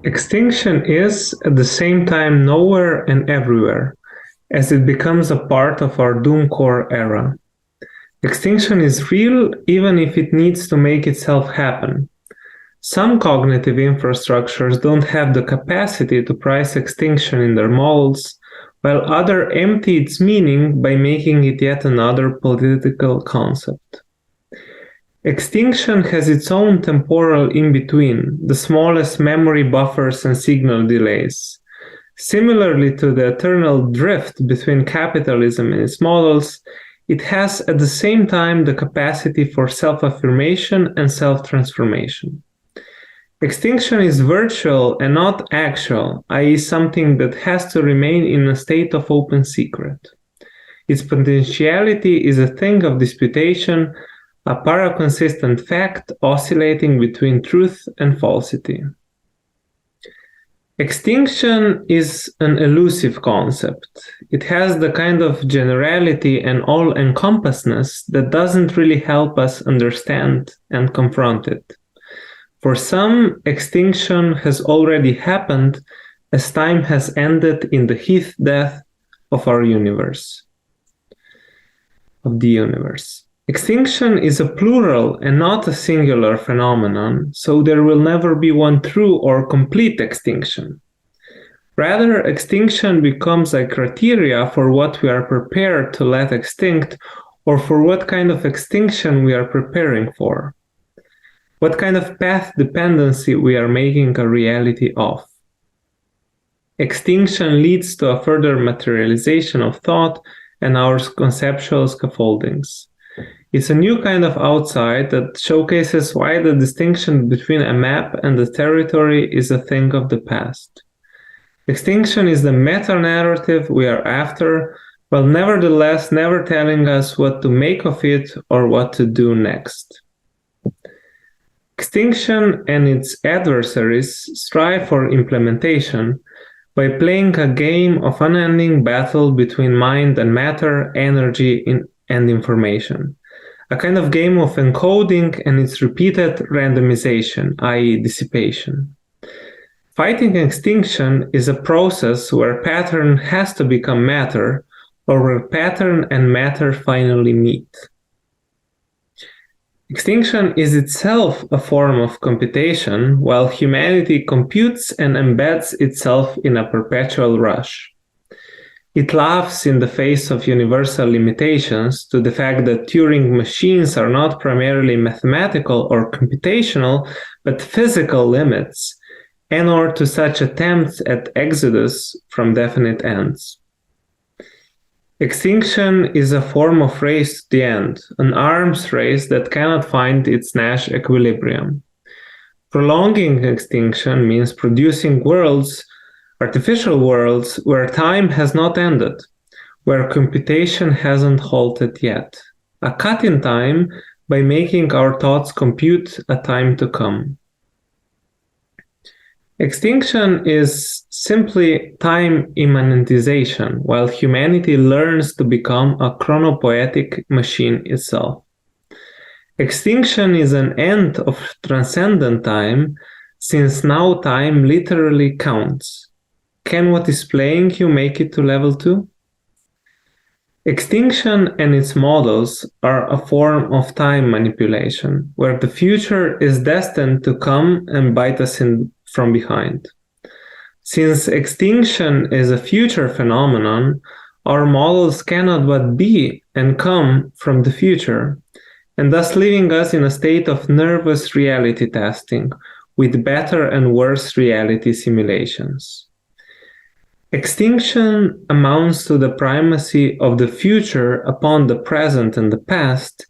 Extinction is, at the same time, nowhere and everywhere, as it becomes a part of our doom-core era. Extinction is real even if it needs to make itself happen. Some cognitive infrastructures don't have the capacity to price extinction in their models, while others empty its meaning by making it yet another political concept. Extinction has its own temporal in-between, the smallest memory buffers and signal delays. Similarly to the eternal drift between capitalism and its models, it has at the same time the capacity for self-affirmation and self-transformation. Extinction is virtual and not actual, i.e. something that has to remain in a state of open secret. Its potentiality is a thing of disputation, a paraconsistent fact oscillating between truth and falsity. Extinction is an elusive concept. It has the kind of generality and all-encompassness that doesn't really help us understand and confront it. For some, extinction has already happened as time has ended in the heat death of our universe, of the universe. Extinction is a plural and not a singular phenomenon, so there will never be one true or complete extinction. Rather, extinction becomes a criteria for what we are prepared to let extinct or for what kind of extinction we are preparing for. What kind of path dependency we are making a reality of. Extinction leads to a further materialization of thought and our conceptual scaffoldings. It's a new kind of outside that showcases why the distinction between a map and the territory is a thing of the past. Extinction is the meta-narrative we are after, while nevertheless never telling us what to make of it or what to do next. Extinction and its adversaries strive for implementation by playing a game of unending battle between mind and matter, energy and information. A kind of game of encoding and its repeated randomization, i.e. dissipation. Fighting extinction is a process where pattern has to become matter, or where pattern and matter finally meet. Extinction is itself a form of computation, while humanity computes and embeds itself in a perpetual rush. It laughs in the face of universal limitations to the fact that Turing machines are not primarily mathematical or computational, but physical limits, and or to such attempts at exodus from definite ends. Extinction is a form of race to the end, an arms race that cannot find its Nash equilibrium. Prolonging extinction means producing worlds, artificial worlds, where time has not ended, where computation hasn't halted yet. A cut in time by making our thoughts compute a time to come. Extinction is simply time immanentization, while humanity learns to become a chronopoetic machine itself. Extinction is an end of transcendent time, since now time literally counts. Can what is playing you make it to level 2? Extinction and its models are a form of time manipulation, where the future is destined to come and bite us from behind. Since extinction is a future phenomenon, our models cannot but be and come from the future, and thus leaving us in a state of nervous reality testing with better and worse reality simulations. Extinction amounts to the primacy of the future upon the present and the past,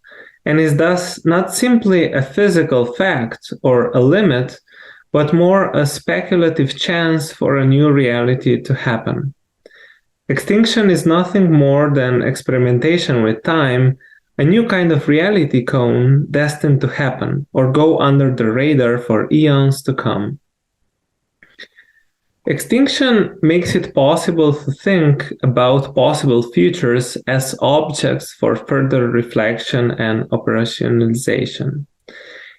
and is thus not simply a physical fact or a limit, but more a speculative chance for a new reality to happen. Extinction is nothing more than experimentation with time, a new kind of reality cone destined to happen or go under the radar for eons to come. Extinction makes it possible to think about possible futures as objects for further reflection and operationalization.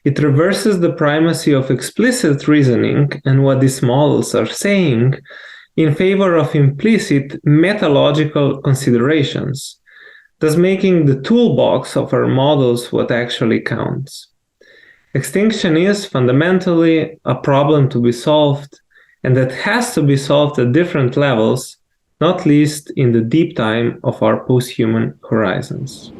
It reverses the primacy of explicit reasoning and what these models are saying in favor of implicit metalogical considerations, thus making the toolbox of our models what actually counts. Extinction is fundamentally a problem to be solved, and that has to be solved at different levels, not least in the deep time of our post-human horizons.